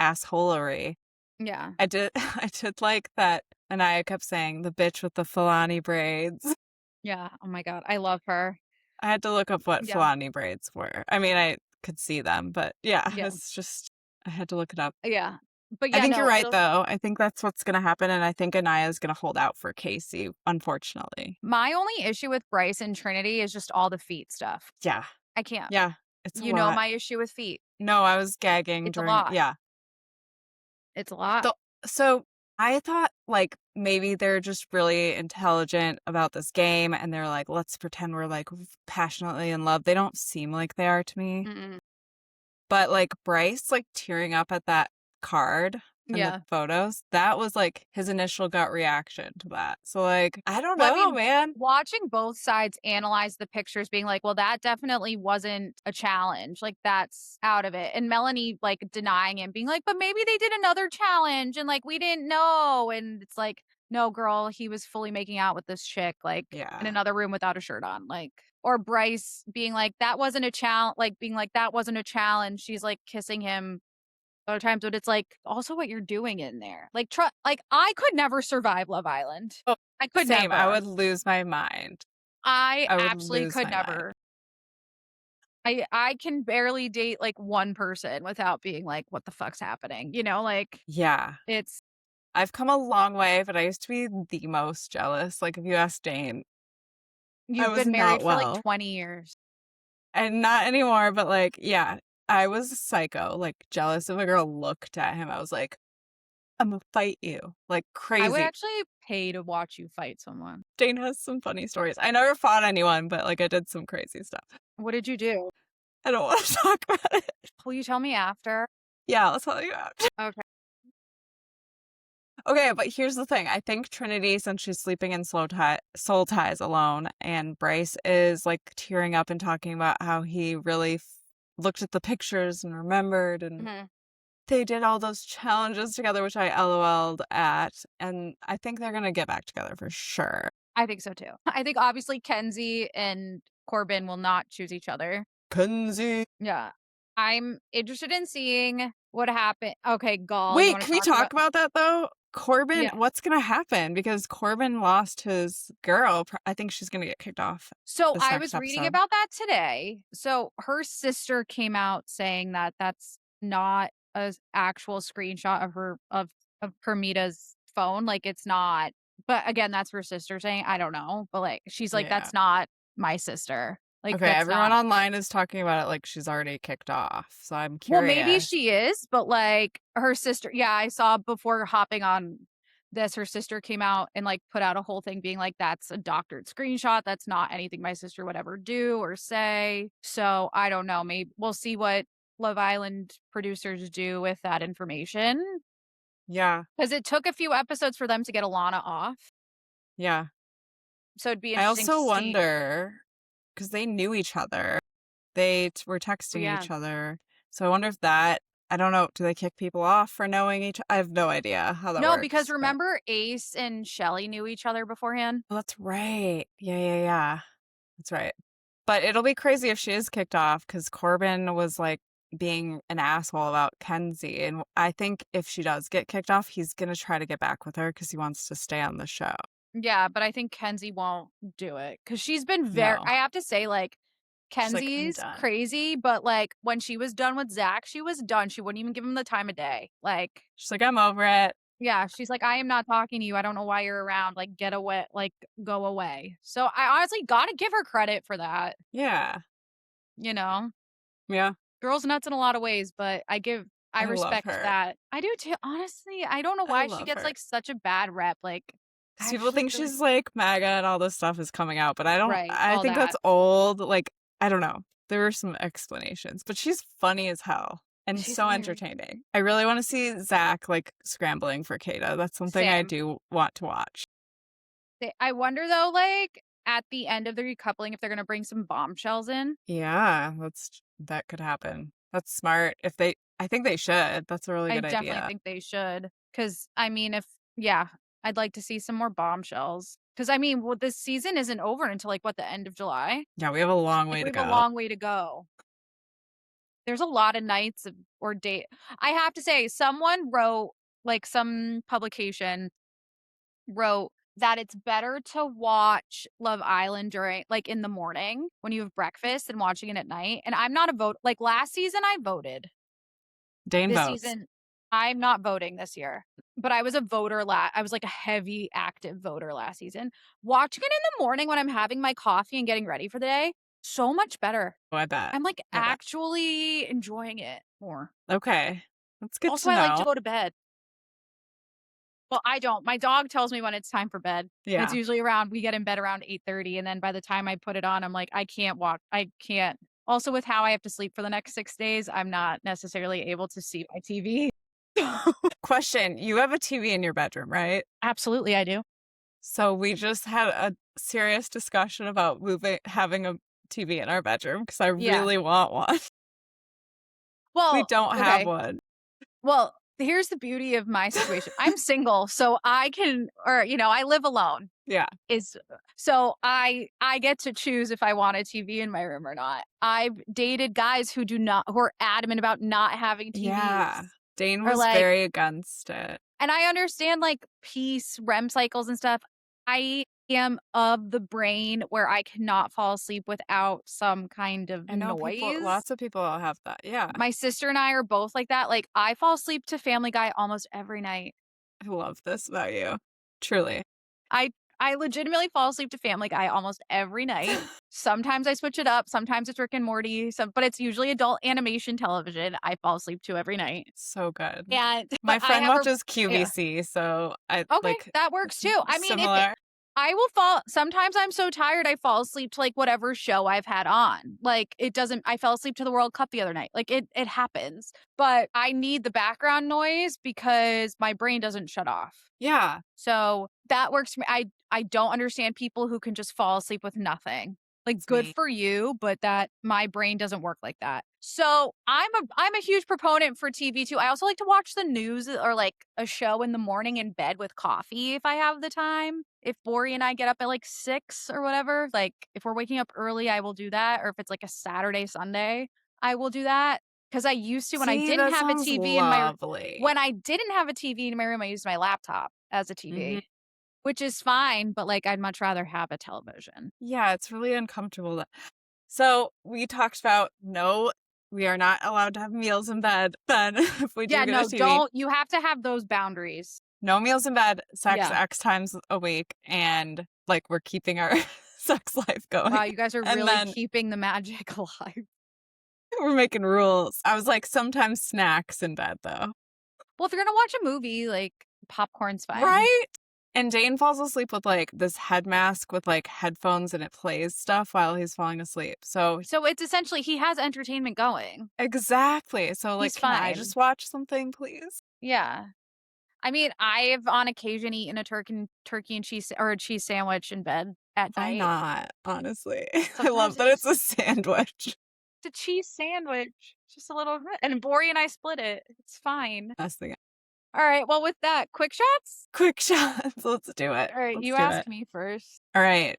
assholery. Yeah. I did I did like that Anaya kept saying, "The bitch with the Fulani braids." Yeah. Oh my god, I love her. I had to look up what Yeah. Fulani braids were. I mean, I could see them, but yeah, Yeah. it's just I had to look it up. Yeah. But I yeah, think you're no, right, it'll though. I think that's what's gonna happen, and I think Anaya's gonna hold out for Casey, unfortunately. my only issue with Bryce and Trinity is just all the feet stuff. Yeah. I can't. Yeah. It's a You know lot. my issue with feet. No, I was gagging It's a during lot. yeah. It's a lot. The so I thought, like, maybe they're just really intelligent about this game, and they're like, "Let's pretend we're, like, passionately in love." They don't seem like they are to me. Mm-mm. But, like, Bryce, like, tearing up at that card and the Yeah. photos, that was, like, his initial gut reaction to that. So, like, I don't Well, I know, mean, man. watching both sides analyze the pictures, being like, well, that definitely wasn't a challenge. Like, that's out of it. And Melanie, like, denying him, being like, but maybe they did another challenge and, like, we didn't know. And it's like, no, girl, he was fully making out with this chick, like, in Yeah. another room without a shirt on. Like, or Bryce being like, that wasn't a challenge, like, being like, that wasn't a challenge. She's like kissing him other times, but it's like also what you're doing in there. Like, like I could never survive Love Island. Oh, I could same. I never. would lose my mind. I I would absolutely lose could my mind. never. I can barely date like one person without being like, what the fuck's happening? You know, like Yeah. it's I've come a long way, but I used to be the most jealous. Like, if you ask Dane, I you've was been not married for like well. 20 years. And not anymore, but, like, yeah, I was a psycho, like, jealous if a girl looked at him, I was like, "Imma fight you," like, I would crazy. actually pay to watch you fight someone. Dane has some funny stories. I never fought anyone, but, like, I did some crazy stuff. What did you do? I don't wanna talk about it. Will you tell me after? Yeah, I'll tell you after. Okay. Okay, but here's the thing, I think Trinity, since she's sleeping in soul ties alone, and Bryce is, like, tearing up and talking about how he really looked at the pictures and remembered, and Mhm. they did all those challenges together, which I LOL'd at, and I think they're gonna get back together for sure. I think so too. I think obviously Kenzie and Corbin will not choose each other. Kenzie. Yeah. I'm interested in seeing what happened. Okay, Gall, you Wait, want to can we talk about talk about that though? Corbin, yeah. what's gonna happen? Because Corbin lost his girl. I think she's gonna get kicked off So this I next was reading episode. about that today. So her sister came out saying that that's not a actual screenshot of her of Kermita's phone. Like it's not. But again, that's her sister saying. I don't know. But like she's like, Yeah. that's not my sister. Like Okay, that's everyone not. online is talking about it like she's already kicked off. So I'm Well, maybe curious. she is, but like her sister. Yeah, I saw before hopping on this, her sister came out and like put out a whole thing being like, that's a doctored screenshot. That's not anything my sister would ever do or say. So I don't know. Maybe we'll see what Love Island producers do with that information. Yeah. Because it took a few episodes for them to get Alana off. Yeah. So it'd be I interesting to also see. wonder because they knew each other. They were Oh, texting yeah. each other. So I wonder if that I don't know, do they kick people off for knowing I have no idea how that No, because works, but remember Ace and Shelly knew each other beforehand? oh, that's right. Yeah, yeah, yeah. That's right. But it'll be crazy if she is kicked off because Corbin was, like, being an asshole about Kenzie, and I think if she does get kicked off, he's gonna try to get back with her because he wants to stay on the show. Yeah, but I think Kenzie won't do it because she's been very No. I have to say, like, She's like, "I'm Kenzie's done." crazy, but, like, when she was done with Zach, she was done. She wouldn't even give him the time of day. Like, She's like, "I'm over it." yeah, she's like, "I am not talking to you. I don't know why you're around. Like, get away. Like, go away." So, I honestly gotta give her credit for that, Yeah. you know? Yeah. Girl's nuts in a lot of ways, but I I love respect her. that. I do too. Honestly, I don't know I why she love gets, her. like, such a bad rep. Like, 'Cause I people actually think feel like she's, like, MAGA and all this stuff is coming out, but right, I all think that's that. old, like, I don't know. There are some explanations, but she's funny as hell and She's so hilarious. entertaining. I really wanna see Zach, like, scrambling for Kata. That's something I Same. do want to watch. I wonder though, like, at the end of the recoupling, if they're gonna bring some bombshells in. Yeah, that could happen. That's smart. If they I think they should. That's a really I good definitely idea. think they should. Because I mean, if yeah, I'd like to see some more bombshells. Because I mean, well, this season isn't over until, like, what, the end of July? Yeah, we have a long Like, way we to have a go. long way to go. There's a lot of nights of or day I have to say, someone wrote like, some publication wrote that it's better to watch Love Island during like, in the morning when you have breakfast than watching it at night, and I'm not a vote like, last season, I voted. Dane This votes. season, I'm not voting this year, but I was a voter I was, like, a heavy active voter last season. Watching it in the morning when I'm having my coffee and getting ready for the day, so much better. Oh, I bet. I'm, like, I bet. actually enjoying it more. Okay. That's good Also, to I like to know. go to bed. Well, I don't. My dog tells me when it's time for bed, and it's Yeah. usually around we get in bed around 8:30, and then by the time I put it on, I'm like, I can't. Also, with how I have to sleep for the next 6 days, I'm not necessarily able to see my TV. Question, you have a TV in your bedroom, right? Absolutely, I do. So we just had a serious discussion about having a TV in our bedroom because I Yeah. really want one. We Well, don't have okay. one. Well, here's the beauty of my situation. I'm single, so I can or, I live alone. Yeah. Is so I get to choose if I want a TV in my room or not. I've dated guys who are adamant about not having Yeah. TVs Dane or was like very against it. and I understand like peace, REM cycles and stuff. I am of the brain where I cannot fall asleep without some kind of I know noise. lots of people have that. Yeah. My sister and I are both like that. Like I fall asleep to Family Guy almost every night. I love this about you. Truly. I I legitimately fall asleep to Family Guy almost every night. Sometimes I switch it up, sometimes it's Rick and Morty, but it's usually adult animation television I fall asleep to every night. So good. And but My I friend have a watches yeah. QVC, so I Okay, like that works too. I mean, if it similar. I will fall sometimes I'm so tired I fall asleep to, like, whatever show I've had on. Like, it doesn't I fell asleep to the World Cup the other night. Like, it happens. But I need the background noise because my brain doesn't shut off. Yeah. So, that works for me. I don't understand people who can just fall asleep with nothing. Like, It's good me. for you, but that my brain doesn't work like that. So, I'm a huge proponent for TV too. I also like to watch the news or, like, a show in the morning in bed with coffee if I have the time. If Bori and I get up at, like, 6 or whatever, like, if we're waking up early, I will do that, or if it's, like, a Saturday, Sunday, I will do that. Because I used to See, that sounds when lovely. I didn't have a TV in my room, I used my laptop as a Mhm. TV. Which is fine, but, like, I'd much rather have a television. Yeah, it's really uncomfortable. So we talked about no, we are not allowed to have meals in bed then if we do Yeah, get a no, TV. don't you have to have those boundaries. No meals in bed, sex Yeah. X times a week, and like we're keeping our sex life going. Wow, you guys are And really then keeping the magic alive. we're making rules. I was like, sometimes snacks in bed though. Well, if you're gonna watch a movie, like, popcorn's fine. Right? And Dane falls asleep with like this head mask with like headphones and it plays stuff while he's falling asleep. So So it's essentially he has entertainment going. exactly. So like, He's can I fine. just watch something, please? Yeah. I mean, I've on occasion eaten a turkey and cheese or a cheese sandwich in bed at Why night. not? Honestly. I Sometimes love it's that it's just a sandwich. it's a cheese sandwich. Just a little and Bori and I split it. It's fine. Best thing. Alright, well, with that, quick shots? Quick shots. Let's do it. Alright, Let's you do ask it. me first. All right.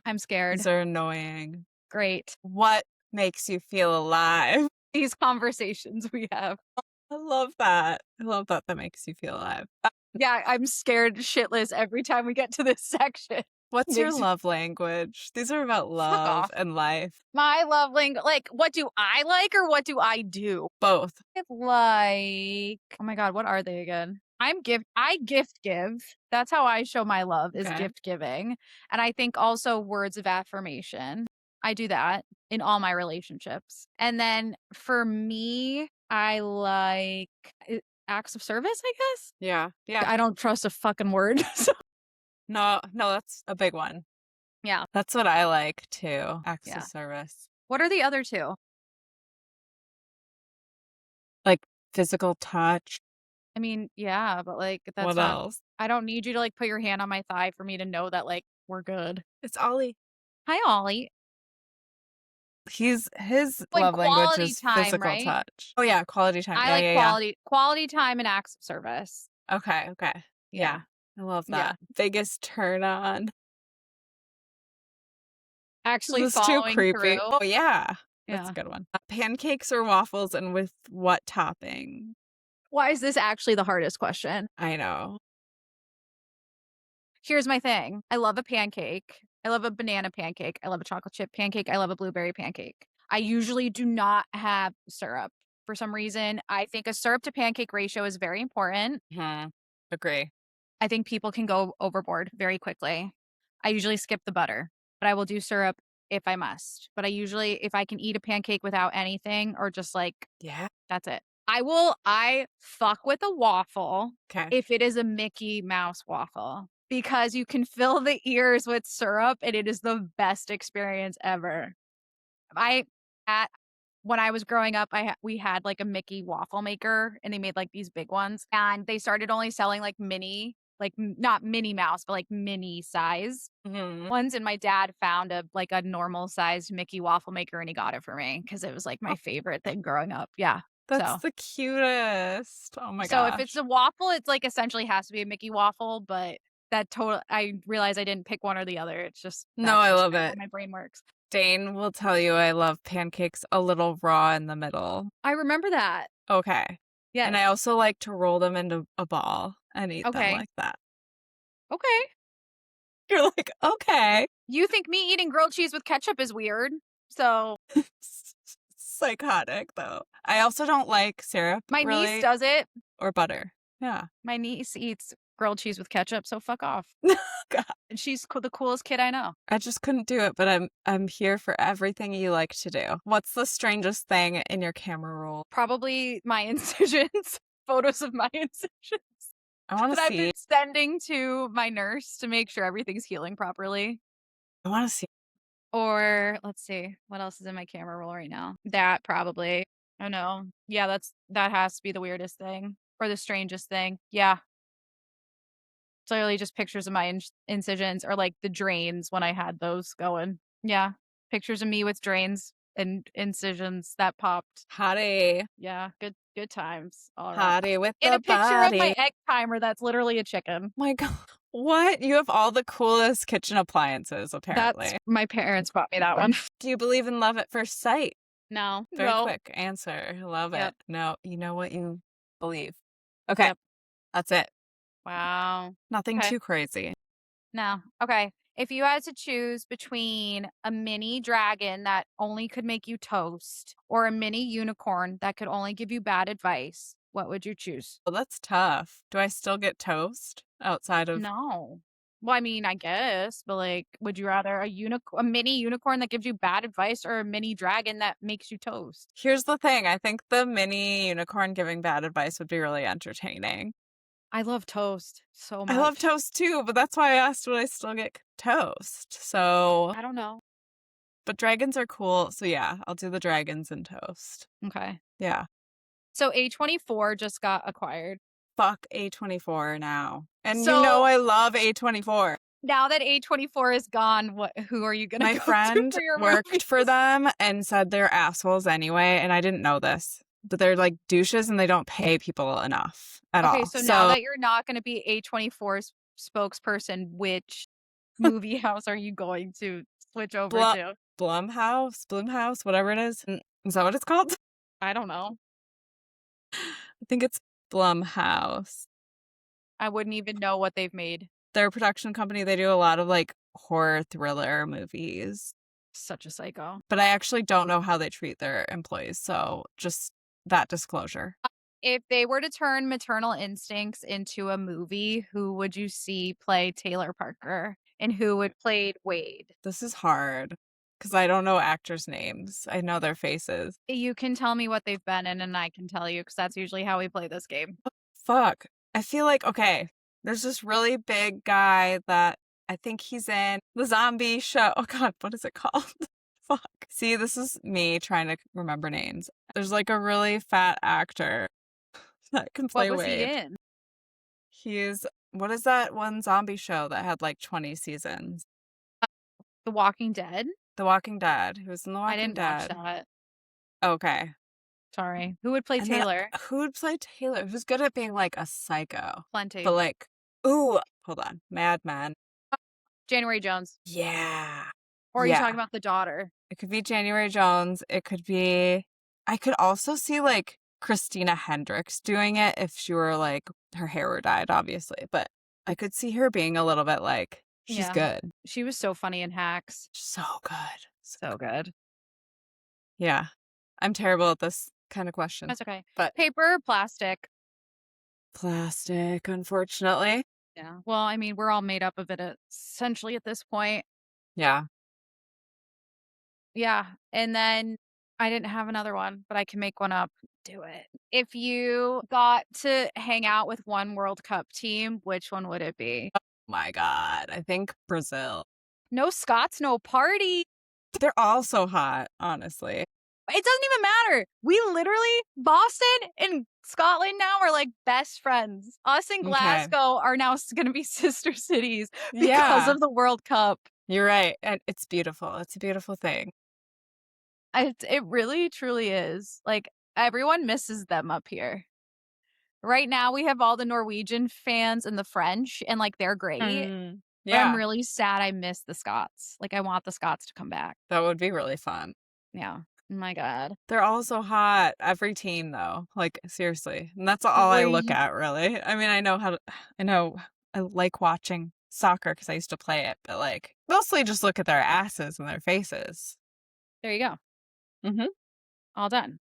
I'm These scared. are annoying. Great. What makes you feel alive? These conversations we have. I love that. I love that that makes you feel alive. Yeah, I'm scared shitless every time we get to this section. What's your Makes me love language? These are about fuck love off. and life. My love language like, what do I like or what do I do? Both. I like oh my god, what are they again? I gift give. That's how I show my love is Okay. gift giving, and I think also words of affirmation. I do that in all my relationships. And then for me, I like acts of service, I guess? Yeah. Yeah. I don't trust a fucking word. So, No, no, that's a big one. yeah, That's what I like too. Acts of yeah. service. What are the other 2? Like physical touch. I mean, yeah, but, like, that's What not else? I don't need you to, like, put your hand on my thigh for me to know that, like, we're good. It's Ollie. Hi, Ollie. his Like love language quality is time, physical right? touch. Oh, yeah, quality time. I Yeah, like yeah, yeah. quality time and acts of service. Okay, okay. Yeah, Yeah. I love Yeah. that. Biggest turn on. Is Actually this too following creepy? through. Oh, yeah. That's a Yeah. good one. Pancakes or waffles, and with what topping? Why is this actually the hardest question? I know. Here's my thing. I love a pancake. I love a banana pancake. I love a chocolate chip pancake. I love a blueberry pancake. I usually do not have syrup for some reason. I think a syrup to pancake ratio is very important. Mhm. Agree. I think people can go overboard very quickly. I usually skip the butter, but I will do syrup if I must. But I usually, if I can eat a pancake without anything or just like, Yeah. that's it. I fuck with a waffle Okay. if it is a Mickey Mouse waffle because you can fill the ears with syrup and it is the best experience ever. I at when I was growing up, we had like a Mickey waffle maker and they made like these big ones and they started only selling like mini, like not Minnie Mouse, but like mini size Mhm. ones. And my dad found a normal sized Mickey waffle maker and he got it for me because it was like Oh, my favorite thing growing up. Yeah. that's the cutest. Oh my So if it's gosh. a waffle, it's like essentially has to be a Mickey waffle, but I realize I didn't pick one or the other. No, That's I just love how it. my brain works. Dane will tell you I love pancakes a little raw in the middle. I remember that. Okay. And I Yes. also like to roll them into a ball and eat them Okay. like that. Okay. You're like, "Okay." You think me eating grilled cheese with ketchup is weird. So Psychotic, though. I also don't like syrup, my niece really, does it. or butter. Yeah. My niece eats grilled cheese with ketchup, so fuck off. God, And she's the coolest kid I know. I just couldn't do it, but I'm here for everything you like to do. What's the strangest thing in your camera roll? Probably my incisions, photos of my incisions I wanna that I've been see. sending to my nurse to make sure everything's healing properly. I wanna see. Or let's see, what else is in my camera roll right now? That probably. Oh no. Yeah, that has to be the weirdest thing or the strangest thing. Yeah. It's literally just pictures of my incisions or like the drains when I had those going. Yeah. Pictures of me with drains and incisions that popped. Hottie. Yeah, good times all around. Hottie with And the a picture of my body. egg timer that's literally a chicken. My god. What? You have all the coolest kitchen appliances, That's apparently. my parents bought me that one. Do you believe in love at first sight? No. Very No. quick answer. Love it. Yep. No, you know what you believe. Okay, Yep. that's it. Wow. Nothing Okay. too crazy. No. Okay. If you had to choose between a mini dragon that only could make you toast or a mini unicorn that could only give you bad advice, what would you choose? Well, that's tough. Do I still get toast outside of No. Well, I mean, I guess, but like, would you rather a mini unicorn that gives you bad advice or a mini dragon that makes you toast? Here's the thing, I think the mini unicorn giving bad advice would be really entertaining. I love toast so I love much. toast too, but that's why I asked would I still get toast. So, I don't know. but dragons are cool. So yeah, I'll do the dragons and toast. Okay. Yeah. So A24 just got acquired. Fuck A24 now. And you know So I love A24. now that A24 is gone, who are you gonna My go to friend for your worked for movies? them and said they're assholes anyway, and I didn't know this. But they're like douches and they don't pay people enough at Okay, all. so now So that you're not gonna be A24's spokesperson, which movie house are you going to switch over Bl- to? Bloomhouse, whatever it is. Is that what it's called? I don't know. I think it's Blumhouse. I wouldn't even know what they've made. They're a production company. They do a lot of like horror thriller movies. Such a psycho. But I actually don't know how they treat their employees. So just that disclosure. If they were to turn Maternal Instincts into a movie, who would you see play Taylor Parker? And who would play Wade? This is hard because I don't know actors' names. I know their faces. You can tell me what they've been in, and I can tell you because that's usually how we play this game. Fuck. I feel like, okay, there's this really big guy that I think he's in the zombie show. Oh God, what is it called? Fuck. See, this is me trying to remember names. There's like a really fat actor that can What play was he Wade. in? He's, what is that one zombie show that had like 20 seasons? The Walking Dead? The Walking Dead. He was in The I Walking didn't watch Dead. that. Okay. Sorry. Who would play And then Taylor? who would play Taylor? Who's good at being, like, a psycho? But, Plenty. like ooh, hold on. Mad Men. January Jones. Yeah. Or are you talking Yeah. about the daughter? It could be January Jones. It could be I could also see, like, Christina Hendricks doing it if she were, like her hair were dyed, obviously, but I could see her being a little bit like, she's Yeah. good. She was so funny in Hacks. So good. So So good. yeah. I'm terrible at this kind of question, That's okay. but Paper or plastic? plastic, unfortunately. Yeah. Well, I mean, we're all made up of it essentially at this point. Yeah. Yeah. And then I didn't have another one, but I can make one up. Do it. If you got to hang out with one World Cup team, which one would it be? My god. I think Brazil. No Scots, no party. They're all so hot, honestly. It doesn't even matter. We literally, Boston and Scotland now are like best friends. Us and Okay. Glasgow are now going to be sister cities because Yeah. of the World Cup. You're right, and it's beautiful. It's a beautiful thing. It really truly is. Like everyone misses them up here. Right now we have all the Norwegian fans and the French and like they're great, Mm. but I'm Yeah. really sad I miss the Scots. Like I want the Scots to come back. That would be really fun. Yeah. My god. They're all so hot. Every team, though. Like, seriously. And that's all I look Great. at, really. I mean, I know how to, I know I like watching soccer because I used to play it, but like, mostly just look at their asses and their faces. There you go. Mm-hmm. All done.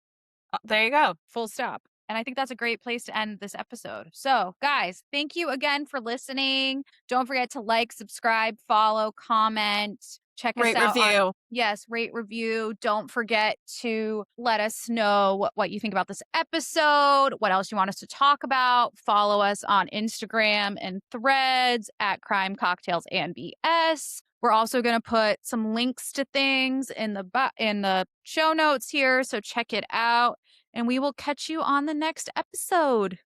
There you go. Full stop. And I think that's a great place to end this episode. So, guys, thank you again for listening. Don't forget to like, subscribe, follow, comment. Check us Rate out on, review. yes, rate, review. Don't forget to let us know what you think about this episode, what else you want us to talk about. Follow us on Instagram and Threads at Crime Cocktails and BS. We're also going to put some links to things in the show notes here, so check it out. And we will catch you on the next episode.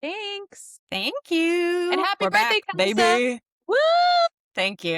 Thanks. Thank And you. happy We're birthday, back, Casa. baby. Woo! Thank you.